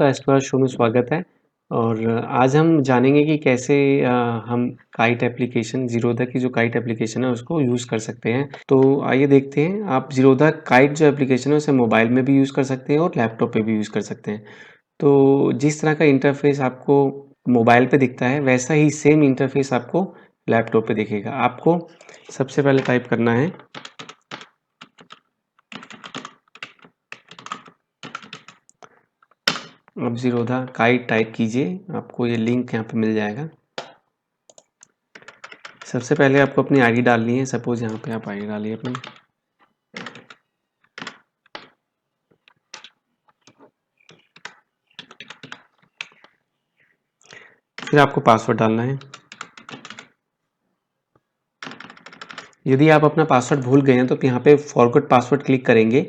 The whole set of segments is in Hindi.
आपका एस्ट्रोलॉ शो में स्वागत है। और आज हम जानेंगे कि कैसे हम काइट एप्लीकेशन ज़ीरोधा की जो काइट एप्लीकेशन है उसको यूज़ कर सकते हैं। तो आइए देखते हैं। आप ज़ीरोधा काइट जो एप्लीकेशन है उसे मोबाइल में भी यूज़ कर सकते हैं और लैपटॉप पे भी यूज़ कर सकते हैं। तो जिस तरह का इंटरफेस आपको मोबाइल पे दिखता है वैसा ही सेम इंटरफेस आपको लैपटॉप पे दिखेगा। आपको सबसे पहले टाइप करना है अब ज़ीरोधा काइट टाइप कीजिए, आपको ये लिंक यहाँ पे मिल जाएगा। सबसे पहले आपको अपनी आईडी डालनी है। सपोज यहाँ पे आप आईडी डालिए अपनी। फिर आपको पासवर्ड डालना है। यदि आप अपना पासवर्ड भूल गए हैं तो यहाँ पे फॉरगॉट पासवर्ड क्लिक करेंगे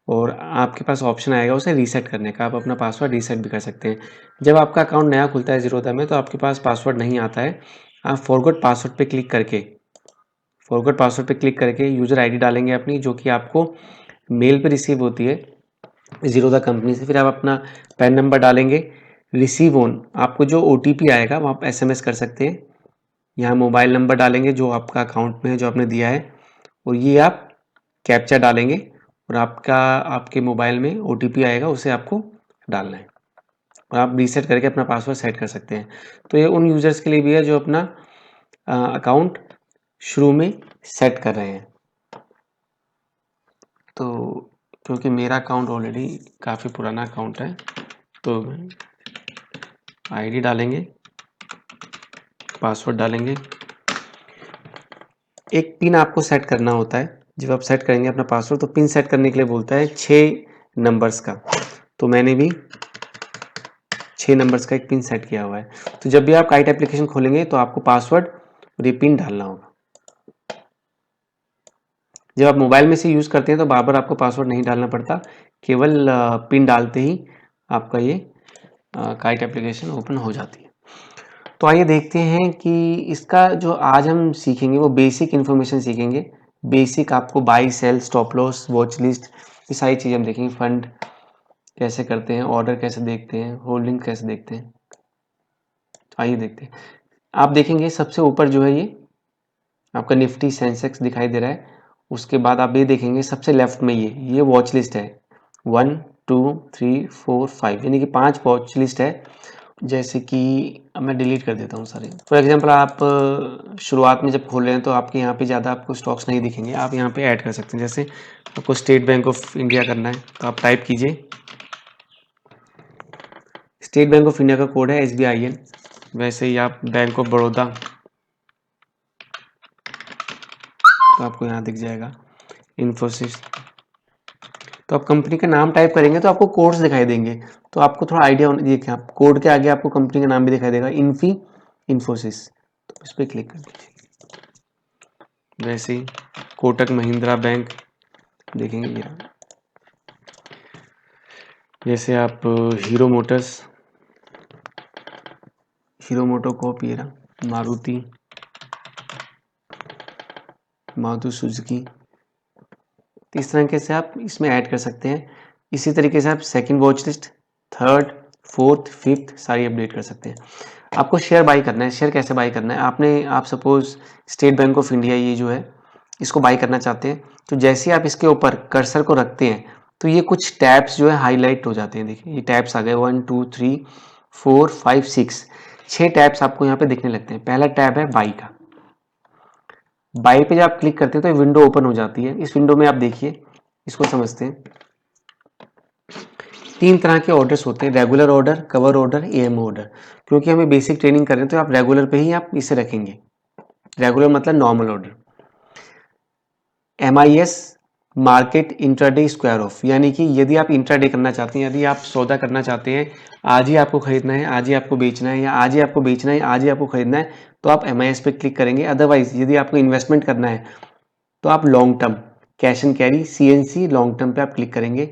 और आपके पास ऑप्शन आएगा उसे रीसेट करने का। आप अपना पासवर्ड रीसेट भी कर सकते हैं। जब आपका अकाउंट नया खुलता है ज़ीरोधा में तो आपके पास पासवर्ड नहीं आता है। आप फॉरगॉट पासवर्ड पे क्लिक करके यूज़र आईडी डालेंगे अपनी, जो कि आपको मेल पे रिसीव होती है ज़ीरोधा कंपनी से। फिर आप अपना पैन नंबर डालेंगे। रिसीव ऑन आपको जो ओटीपी आएगा वो आप एसएमएस कर सकते हैं। यहाँ मोबाइल नंबर डालेंगे जो आपका अकाउंट में है, जो आपने दिया है, और ये आप कैप्चा डालेंगे और आपके मोबाइल में ओटीपी आएगा, उसे आपको डालना है और आप रीसेट करके अपना पासवर्ड सेट कर सकते हैं। तो ये उन यूज़र्स के लिए भी है जो अपना अकाउंट शुरू में सेट कर रहे हैं। तो क्योंकि मेरा अकाउंट ऑलरेडी काफ़ी पुराना अकाउंट है तो आईडी डालेंगे, पासवर्ड डालेंगे। एक पिन आपको सेट करना होता है। जब आप सेट करेंगे अपना पासवर्ड तो पिन सेट करने के लिए बोलता है 6 नंबर्स का। तो मैंने भी 6 नंबर्स का एक पिन सेट किया हुआ है। तो जब भी आप काइट एप्लीकेशन खोलेंगे तो आपको पासवर्ड और ये पिन डालना होगा। जब आप मोबाइल में से यूज़ करते हैं तो बार बार आपको पासवर्ड नहीं डालना पड़ता, केवल पिन डालते ही आपका ये काइट एप्लीकेशन ओपन हो जाती है। तो आइए देखते हैं कि इसका जो आज हम सीखेंगे वो बेसिक इन्फॉर्मेशन सीखेंगे। बेसिक आपको buy sell stop loss watch list ये सारी चीज़ें हम देखेंगे। फंड कैसे करते हैं, ऑर्डर कैसे देखते हैं, होल्डिंग कैसे देखते हैं। आइए देखते हैं। आप देखेंगे सबसे ऊपर जो है ये आपका निफ्टी सेंसेक्स दिखाई दे रहा है। उसके बाद आप ये देखेंगे सबसे लेफ्ट में ये वॉच लिस्ट है 1 2 3 4 5 यानी कि 5 वॉच लिस्ट है। जैसे कि अब मैं डिलीट कर देता हूँ सारे। फॉर एग्जांपल आप शुरुआत में जब खोल रहे हैं तो आपके यहाँ पे ज़्यादा आपको स्टॉक्स नहीं दिखेंगे, आप यहाँ पे ऐड कर सकते हैं। जैसे आपको स्टेट बैंक ऑफ इंडिया करना है तो आप टाइप कीजिए। स्टेट बैंक ऑफ इंडिया का कोड है SBIN। वैसे ही आप बैंक ऑफ बड़ौदा तो आपको यहाँ दिख जाएगा इन्फोसिस। तो आप कंपनी का नाम टाइप करेंगे तो आपको कोड्स दिखाई देंगे, तो आपको थोड़ा आइडिया होना देखिए आप कोड के आगे आपको कंपनी का नाम भी दिखाई देगा इन्फोसिस। तो इस पर क्लिक कर दीजिए। वैसे ही कोटक महिंद्रा बैंक देखेंगे यहाँ। जैसे आप हीरो मोटो कॉप ये रहा, मारुति सुजुकी। इस तरीके से आप इसमें ऐड कर सकते हैं। इसी तरीके से आप second watch list, third, fourth, fifth सारी अपडेट कर सकते हैं। आपको शेयर बाई करना है। शेयर कैसे बाई करना है, आप suppose state bank of India ये जो है इसको बाई करना चाहते हैं तो जैसे आप इसके ऊपर कर्सर को रखते हैं तो ये कुछ टैब्स जो है हाईलाइट हो जाते हैं। देखिए ये टैब्स आ गए 1 2 3 4 5 6 6 टैब्स आपको यहाँ पे दिखने लगते हैं। पहला टैब है बाई का। बाई पे जब आप क्लिक करते हैं तो विंडो ओपन हो जाती है। इस विंडो में आप देखिए, इसको समझते हैं। 3 तरह के ऑर्डर्स होते हैं, regular order, cover order, am order. क्योंकि हमें बेसिक ट्रेनिंग कर रहे हैं तो आप रेगुलर पे ही आप इसे रखेंगे। रेगुलर मतलब normal order. MIS market intraday square of, यानी कि यदि आप इंट्राडे करना चाहते हैं, यदि आप सौदा करना चाहते हैं, आज ही आपको खरीदना है, आज ही आपको बेचना है, या आज ही आपको बेचना है, आज ही आपको खरीदना है, तो आप MIS पे क्लिक करेंगे। अदरवाइज यदि आपको इन्वेस्टमेंट करना है तो आप long term cash and carry CNC long term पे आप क्लिक करेंगे।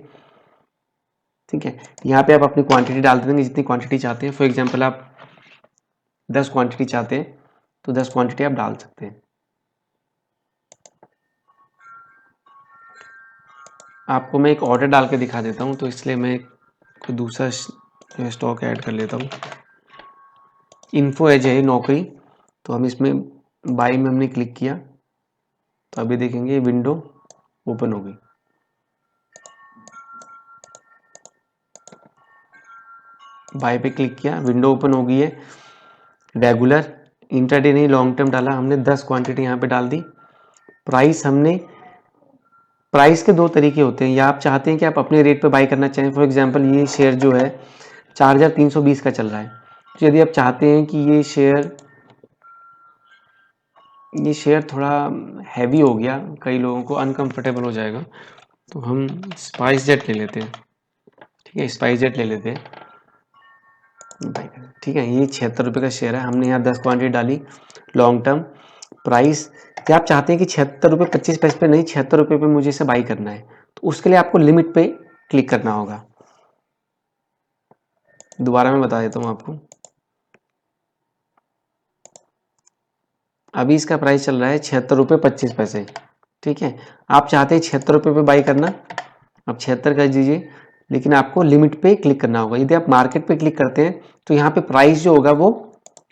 ठीक है, यहाँ पे आप अपनी क्वांटिटी डाल देंगे जितनी क्वांटिटी चाहते हैं। फॉर एग्जांपल आप 10 क्वांटिटी चाहते हैं तो 10 क्वांटिटी आप डाल सकते हैं। आपको मैं एक ऑर्डर डाल के दिखा देता हूँ, तो इसलिए मैं कोई दूसरा मैं स्टॉक ऐड कर लेता हूँ। इन्फो एज है नौकरी, तो हम इसमें बाई में हमने क्लिक किया तो अभी देखेंगे विंडो ओपन हो गई। बाय पे क्लिक किया, विंडो ओपन हो गई है। रेगुलर, इंट्राडे नहीं लॉन्ग टर्म डाला हमने, 10 क्वांटिटी यहाँ पे डाल दी। प्राइस हमने, प्राइस के दो तरीके होते हैं, या आप चाहते हैं कि आप अपने रेट पे बाई करना चाहें। फॉर एग्जांपल ये शेयर जो है 4320 का चल रहा है, तो यदि आप चाहते हैं कि ये शेयर थोड़ा हैवी हो गया, कई लोगों को अनकंफर्टेबल हो जाएगा, तो हम स्पाइस जेट ले लेते हैं। ठीक है, स्पाइस जेट ले लेते हैं। ठीक है, ये 76 रुपये का शेयर है, हमने यहाँ 10 क्वांटिटी डाली। लॉन्ग टर्म प्राइस, क्या आप चाहते हैं कि 76 रुपये 25 पैसे पे नहीं, 76 रुपये पे मुझे इसे बाई करना है, तो उसके लिए आपको लिमिट पे क्लिक करना होगा। दोबारा मैं बता देता हूँ आपको। अभी इसका प्राइस चल रहा है 76 रुपये 25 पैसे। ठीक है, आप चाहते हैं 76 रुपये पे बाई करना, आप 76 कर दीजिए, लेकिन आपको लिमिट पे क्लिक करना होगा। यदि आप मार्केट पे क्लिक करते हैं तो यहाँ पे प्राइस जो होगा वो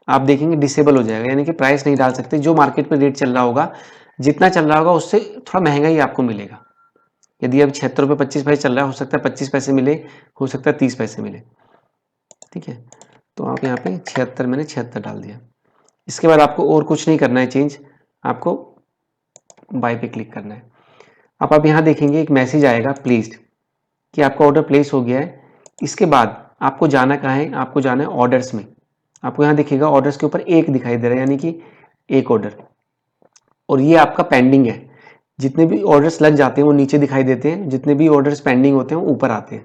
आप देखेंगे डिसेबल हो जाएगा, यानी कि प्राइस नहीं डाल सकते। जो मार्केट पे रेट चल रहा होगा, जितना चल रहा होगा उससे थोड़ा महंगा ही आपको मिलेगा। यदि अब 76 रुपये 25 पैसे चल रहा है, हो सकता है 25 पैसे मिले, हो सकता है 30 पैसे मिले। ठीक है, तो आप यहाँ पे 76, मैंने 76 डाल दिया। इसके बाद आपको और कुछ नहीं करना है चेंज, आपको बाय पे क्लिक करना है। अब आप यहाँ देखेंगे एक मैसेज आएगा प्लेस्ड, कि आपका ऑर्डर प्लेस हो गया है। इसके बाद आपको जाना कहाँ है, आपको जाना है ऑर्डर्स में। आपको यहाँ दिखेगा ऑर्डर्स के ऊपर एक दिखाई दे रहा है, यानी कि एक ऑर्डर, और ये आपका पेंडिंग है। जितने भी ऑर्डर्स लग जाते हैं वो नीचे दिखाई देते हैं, जितने भी ऑर्डर्स पेंडिंग होते हैं वो ऊपर आते हैं।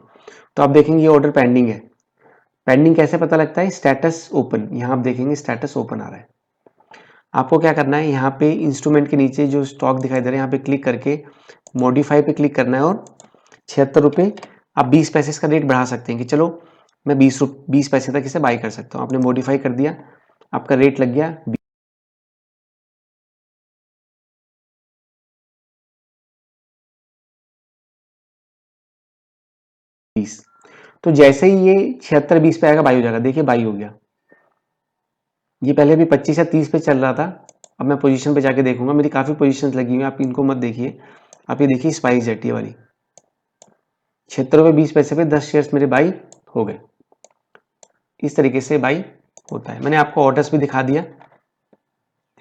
तो आप देखेंगे ये ऑर्डर पेंडिंग है। पेंडिंग कैसे पता लगता है, स्टेटस ओपन, यहाँ आप देखेंगे स्टेटस ओपन आ रहा है। आपको क्या करना है, यहाँ पे इंस्ट्रूमेंट के नीचे जो स्टॉक दिखाई दे रहा है यहाँ पे क्लिक करके मॉडिफाई पे क्लिक करना है, और 76 रुपये आप 20 पैसे इसका रेट बढ़ा सकते हैं कि चलो मैं 20 पैसे तक इसे बाई कर सकता हूँ। आपने मॉडिफाई कर दिया, आपका रेट लग गया 20। तो जैसे ही ये 76-20 पे आएगा बाई हो जाएगा। देखिए बाई हो गया। ये पहले भी 25 या 30 पे चल रहा था, अब मैं पोजीशन पे जाके देखूंगा, मेरी काफ़ी पोजीशंस लगी हुई हैं, आप इनको मत देखिए। आप ये देखिए स्पाइस जेट ये वाली 76 रुपये 20 पैसे पे 10 शेयर्स मेरे बाई हो गए। इस तरीके से बाई होता है। मैंने आपको ऑर्डर्स भी दिखा दिया।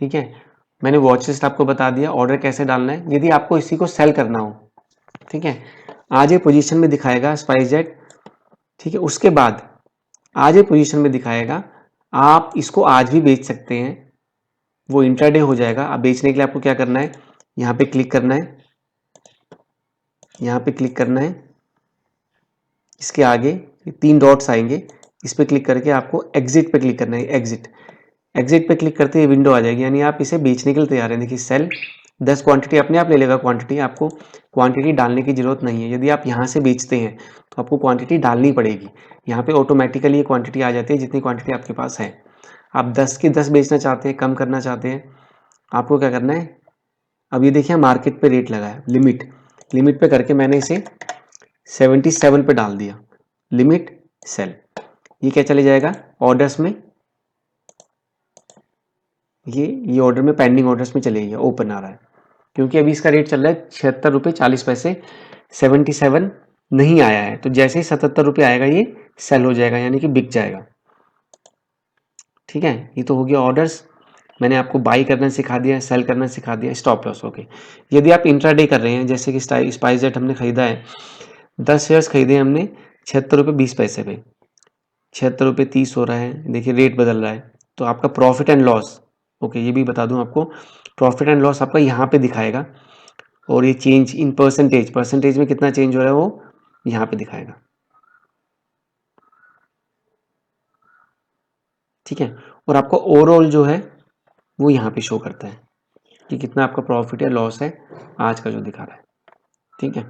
ठीक है, मैंने वॉच लिस्ट आपको बता दिया ऑर्डर कैसे डालना है। यदि आपको इसी को सेल करना हो, ठीक है, आज ये पोजीशन में दिखाएगा स्पाइस जेट। ठीक है, उसके बाद आज ये पोजीशन में दिखाएगा, आप इसको आज भी बेच सकते हैं, वो इंट्राडे हो जाएगा। अब बेचने के लिए आपको क्या करना है, यहाँ पे क्लिक करना है, यहाँ पे क्लिक करना है, इसके आगे 3 डॉट्स आएंगे, इस पे क्लिक करके आपको एग्जिट पे क्लिक करना है। एग्जिट पे क्लिक करते ही विंडो आ जाएगी, यानी आप इसे बेचने के लिए तैयार हैं। देखिए सेल 10 क्वांटिटी अपने आप ले लेगा क्वांटिटी, आपको क्वांटिटी डालने की जरूरत नहीं है। यदि आप यहाँ से बेचते हैं तो आपको क्वांटिटी डालनी पड़ेगी। यहाँ पे ऑटोमेटिकली ये क्वांटिटी आ जाती है जितनी क्वांटिटी आपके पास है। आप 10 की 10 बेचना चाहते हैं, कम करना चाहते हैं, आपको क्या करना है, अब ये देखिए मार्केट पे रेट लगा है, लिमिट पे करके मैंने इसे 77 पे डाल दिया, लिमिट सेल। ये क्या चले जाएगा ऑर्डर्स में, ये ऑर्डर में पेंडिंग ऑर्डर्स में चले गया, ओपन आ रहा है, क्योंकि अभी इसका रेट चल रहा है 76 रुपये 40 पैसे, 77 नहीं आया है। तो जैसे ही 77 रुपये आएगा ये सेल हो जाएगा, यानी कि बिक जाएगा। ठीक है, ये तो हो गया ऑर्डर्स। मैंने आपको बाई करना सिखा दिया, सेल करना सिखा दिया, स्टॉप लॉस। ओके, यदि आप इंट्राडे कर रहे हैं, जैसे कि स्पाइस जेट हमने खरीदा है, 10 शेयर्स खरीदे हमने 76 रुपये 20 पैसे पे, 76 रुपये 30 हो रहा है, देखिए रेट बदल रहा है। तो आपका प्रॉफिट एंड लॉस, ओके ये भी बता दूं आपको, प्रॉफिट एंड लॉस आपका यहाँ पे दिखाएगा, और ये चेंज इन परसेंटेज में कितना चेंज हो रहा है वो यहाँ पे दिखाएगा। ठीक है, और आपको ओवरऑल जो है वो यहाँ पे शो करता है कि कितना आपका प्रॉफिट या लॉस है आज का जो दिखा रहा है। ठीक है,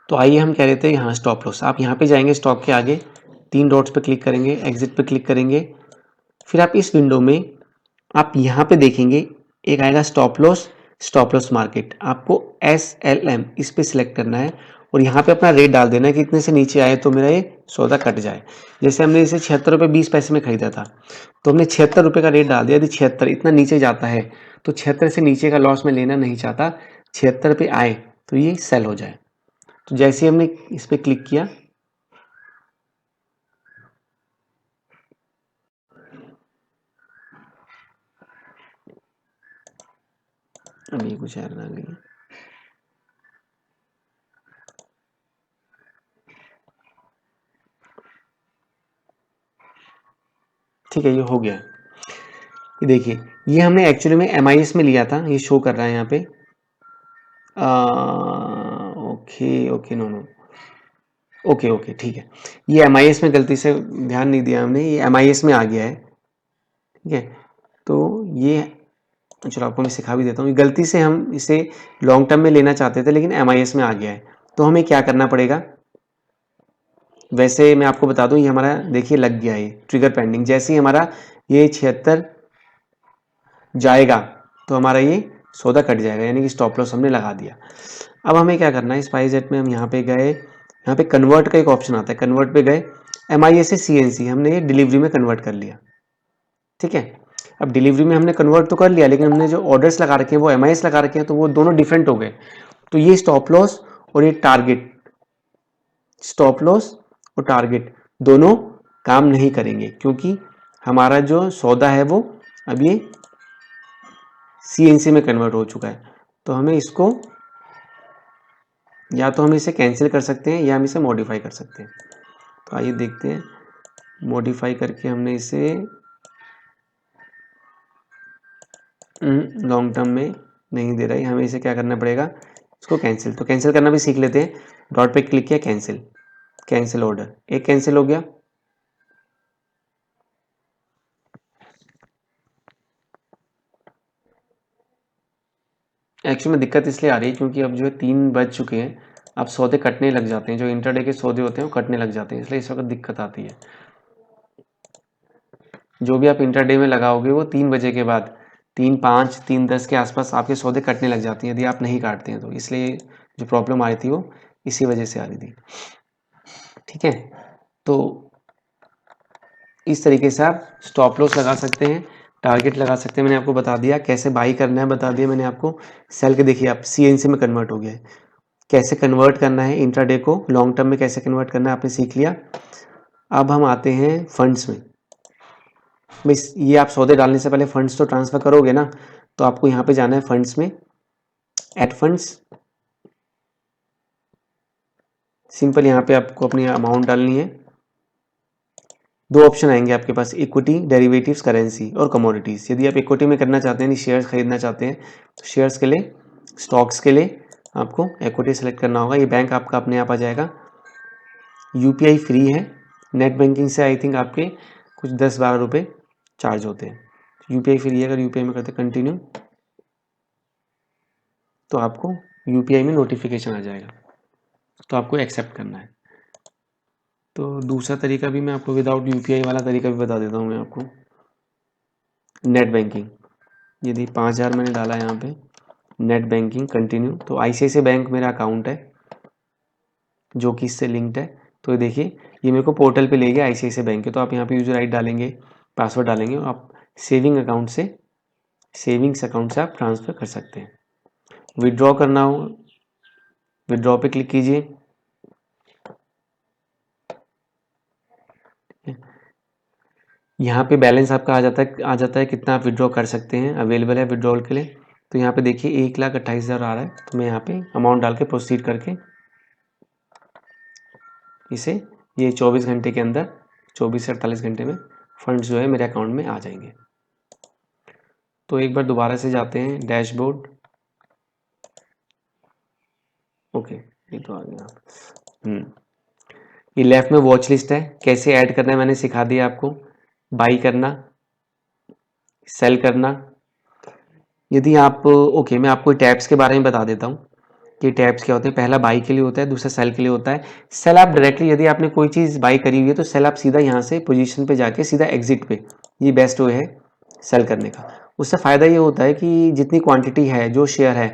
तो आइए हम कह रहे थे यहाँ स्टॉप लॉस। आप यहाँ पे जाएंगे, स्टॉक के आगे 3 डॉट्स पे क्लिक करेंगे, एग्जिट पे क्लिक करेंगे, फिर आप इस विंडो में आप यहाँ पे देखेंगे एक आएगा स्टॉप लॉस मार्केट, आपको SLM इस पे सिलेक्ट करना है, और यहाँ पे अपना रेट डाल देना है कि इतने से नीचे आए तो मेरा ये सौदा कट जाए। जैसे हमने इसे 76 रुपये 20 पैसे में खरीदा था, तो हमने 76 रुपये का रेट डाल दिया। यदि 76 इतना नीचे जाता है तो 76 से नीचे का लॉस में लेना नहीं चाहता, 76 पे आए तो ये सेल हो जाए। तो जैसे ही हमने इस पर क्लिक किया, अभी कुछ एरर आ गई, ठीक है, ये हो गया। ये देखिए, ये हमने एक्चुअली में MIS में लिया था, ये शो कर रहा है यहाँ पे। Okay okay, no, okay okay, ठीक है। ये MIS में गलती से ध्यान नहीं दिया हमने, ये MIS में आ गया है, ठीक है। तो ये चलो आपको मैं सिखा भी देता हूँ। गलती से हम इसे लॉन्ग टर्म में लेना चाहते थे लेकिन MIS में आ गया है, तो हमें क्या करना पड़ेगा। वैसे मैं आपको बता दूं, ये हमारा देखिए लग गया है ट्रिगर पेंडिंग। जैसे ही हमारा ये 76 जाएगा तो हमारा ये सौदा कट जाएगा, यानी कि स्टॉप लॉस हमने लगा दिया। अब हमें क्या करना है, स्पाइसजेट में हम यहाँ पे गए, यहाँ पे कन्वर्ट का एक ऑप्शन आता है, कन्वर्ट पे गए, MIS से CNC हमने ये डिलीवरी में कन्वर्ट कर लिया, ठीक है। अब डिलीवरी में हमने कन्वर्ट तो कर लिया, लेकिन हमने जो ऑर्डर्स लगा रखे हैं वो MIS लगा रखे हैं, तो वो दोनों डिफरेंट हो गए। तो ये स्टॉप लॉस और ये टारगेट, स्टॉप लॉस और टारगेट दोनों काम नहीं करेंगे, क्योंकि हमारा जो सौदा है वो अब ये CNC में कन्वर्ट हो चुका है। तो हमें इसको, या तो हम इसे कैंसिल कर सकते हैं या हम इसे मॉडिफाई कर सकते हैं। तो आइए देखते हैं, मॉडिफाई करके हमने इसे लॉन्ग टर्म में नहीं दे रहा है, हमें इसे क्या करना पड़ेगा, इसको कैंसिल। तो कैंसिल करना भी सीख लेते हैं। डॉट पे क्लिक किया, कैंसिल, कैंसिल ऑर्डर, एक कैंसिल हो गया। एक्चुअली में दिक्कत इसलिए आ रही है क्योंकि अब जो है 3 बज चुके हैं, अब सौदे कटने लग जाते हैं, जो इंटरडे के सौदे होते हैं वो कटने लग जाते हैं, इसलिए इस वक्त दिक्कत आती है। जो भी आप इंटरडे में लगाओगे वो 3 बजे के बाद 3:05 3:10 के आसपास आपके सौदे कटने लग जाती हैं, यदि आप नहीं काटते हैं तो। इसलिए जो प्रॉब्लम आ रही थी वो इसी वजह से आ रही थी, ठीक है। तो इस तरीके से आप स्टॉप लॉस लगा सकते हैं, टारगेट लगा सकते हैं। मैंने आपको बता दिया कैसे बाई करना है, बता दिया मैंने आपको। सेल के देखिए आप CNC में कन्वर्ट हो गया है, कैसे कन्वर्ट करना है इंट्राडे को लॉन्ग टर्म में कैसे कन्वर्ट करना है आपने सीख लिया। अब हम आते हैं फंड्स में। बस ये आप सौदे डालने से पहले फंड्स तो ट्रांसफर करोगे ना, तो आपको यहाँ पे जाना है फंड्स में, एड फंड्स। सिंपल यहाँ पे आपको अपनी अमाउंट डालनी है। 2 ऑप्शन आएंगे आपके पास, इक्विटी, डेरिवेटिव्स, करेंसी और कमोडिटीज। यदि आप इक्विटी में करना चाहते हैं, शेयर्स खरीदना चाहते हैं, तो शेयर्स के लिए, स्टॉक्स के लिए आपको इक्विटी सेलेक्ट करना होगा। ये बैंक आपका अपने आप आ जाएगा। UPI फ्री है, नेट बैंकिंग से आई थिंक आपके कुछ 10-12 रुपये चार्ज होते हैं। UPI फ्री है, अगर UPI में करते कंटिन्यू तो आपको UPI में नोटिफिकेशन आ जाएगा, तो आपको एक्सेप्ट करना है। तो दूसरा तरीका भी मैं आपको, विदाउट UPI वाला तरीका भी बता देता हूँ मैं आपको। नेट बैंकिंग, यदि 5000 मैंने डाला यहाँ पे, नेट बैंकिंग कंटिन्यू, तो ICICI बैंक मेरा अकाउंट है जो कि इससे लिंक्ड है। तो ये देखिए, ये मेरे को पोर्टल पे ले गया ICICI बैंक के। तो आप यहाँ पे यूजर ID डालेंगे, पासवर्ड डालेंगे, और आप सेविंग्स अकाउंट से आप ट्रांसफ़र कर सकते हैं। विड्रॉ करना हो, विड्रॉ पे क्लिक कीजिए। यहाँ पे बैलेंस आपका आ जाता है कितना आप विड्रॉ कर सकते हैं, अवेलेबल है विड्रॉल के लिए। तो यहाँ पे देखिए 1,28,000 आ रहा है, तो मैं यहाँ पे अमाउंट डाल के प्रोसीड करके इसे, ये 24 घंटे के अंदर, 24 से 48 घंटे में फंड्स जो है मेरे अकाउंट में आ जाएंगे। तो एक बार दोबारा से जाते हैं डैशबोर्ड। ओके, ये तो आ गया। ये लेफ्ट में वॉच लिस्ट है, कैसे ऐड करना है मैंने सिखा दिया आपको। बाई करना, सेल करना। यदि आप, ओके, मैं आपको टैब्स के बारे में बता देता हूँ कि टैब्स क्या होते हैं। पहला बाई के लिए होता है, दूसरा सेल के लिए होता है। सेल आप डायरेक्टली, यदि आपने कोई चीज़ बाई करी हुई है तो सेल आप सीधा यहाँ से पोजीशन पे जाके सीधा एग्जिट पे, ये बेस्ट वे है सेल करने का। उससे फ़ायदा ये होता है कि जितनी क्वांटिटी है, जो शेयर है,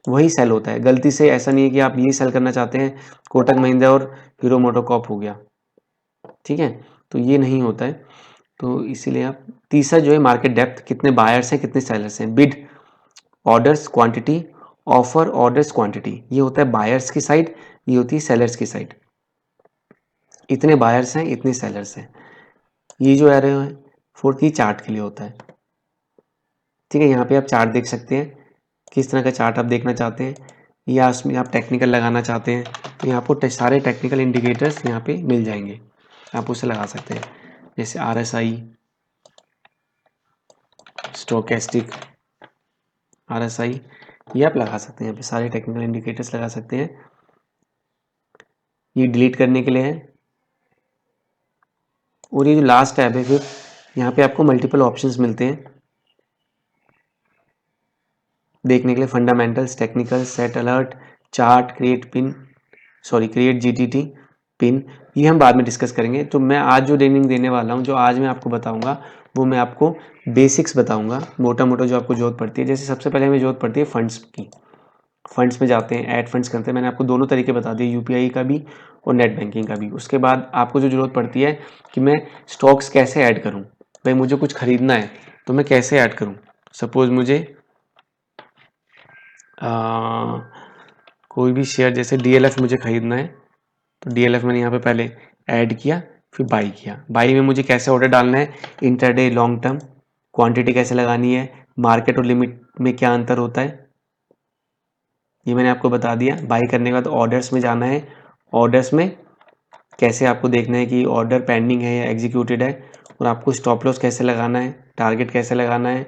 वही सेल होता है। गलती से ऐसा नहीं है कि आप ये सेल करना चाहते हैं कोटक महिंद्रा और हीरो मोटोकॉर्प हो गया, ठीक है, तो ये नहीं होता है। तो इसीलिए आप तीसरा जो है मार्केट डेप्थ, कितने बायर्स हैं कितने सेलर्स हैं। Bid orders quantity, offer orders quantity, ये होता है बायर्स की साइड, ये होती है सेलर्स की साइड। इतने बायर्स हैं इतने सेलर्स हैं, ये जो एरो है फोर्थ की चार्ट के लिए होता है, ठीक है। यहाँ पे आप चार्ट देख सकते हैं, किस तरह का चार्ट आप देखना चाहते हैं, या उसमें आप टेक्निकल लगाना चाहते हैं तो यहाँ आपको सारे टेक्निकल इंडिकेटर्स यहाँ पे मिल जाएंगे, आप उसे लगा सकते हैं। जैसे RSI, स्टोकेस्टिक, RSI, ये आप लगा सकते हैं, यहाँ पे सारे टेक्निकल इंडिकेटर्स लगा सकते हैं। ये डिलीट करने के लिए है। और ये जो लास्ट टैब है फिर यहाँ पे आपको मल्टीपल ऑप्शंस मिलते हैं देखने के लिए, fundamentals, technical, set alert, chart, create pin, sorry create GTT pin, ये हम बाद में डिस्कस करेंगे। तो मैं आज जो ट्रेनिंग देने वाला हूँ, जो आज मैं आपको बताऊंगा वो मैं आपको बेसिक्स बताऊंगा, मोटा मोटा जो आपको जरूरत पड़ती है। जैसे सबसे पहले हमें जरूरत पड़ती है फंड्स की, फंड्स में जाते हैं, ऐड फंड्स करते हैं, मैंने आपको दोनों तरीके बता दिए, UPI का भी और नेट बैंकिंग का भी। उसके बाद आपको जो जरूरत पड़ती है कि मैं स्टॉक्स कैसे ऐड करूँ, भाई मुझे कुछ खरीदना है तो मैं कैसे ऐड करूँ। सपोज मुझे कोई भी शेयर जैसे DLF मुझे खरीदना है, तो DLF मैंने यहाँ पे पहले ऐड किया, फिर बाई किया। बाई में मुझे कैसे ऑर्डर डालना है, इंटरडे, लॉन्ग टर्म, क्वांटिटी कैसे लगानी है, मार्केट और लिमिट में क्या अंतर होता है, ये मैंने आपको बता दिया। बाई करने के बाद ऑर्डर्स में जाना है, ऑर्डर्स में कैसे आपको देखना है कि ऑर्डर पेंडिंग है या एग्जीक्यूटेड है, और आपको स्टॉप लॉस कैसे लगाना है, टारगेट कैसे लगाना है।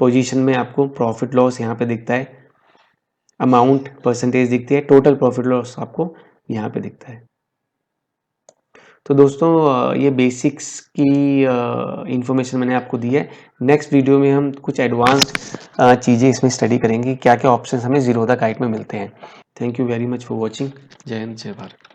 पोजीशन में आपको प्रॉफिट लॉस यहाँ पे दिखता है, अमाउंट परसेंटेज दिखती है, टोटल प्रॉफिट लॉस आपको यहाँ पे दिखता है। तो दोस्तों ये बेसिक्स की इंफॉर्मेशन मैंने आपको दी है। नेक्स्ट वीडियो में हम कुछ एडवांस्ड चीज़ें इसमें स्टडी करेंगे, क्या क्या ऑप्शंस हमें जीरोधा काइट में मिलते हैं। Thank you very much for watching. जय हिंद, जय भारत।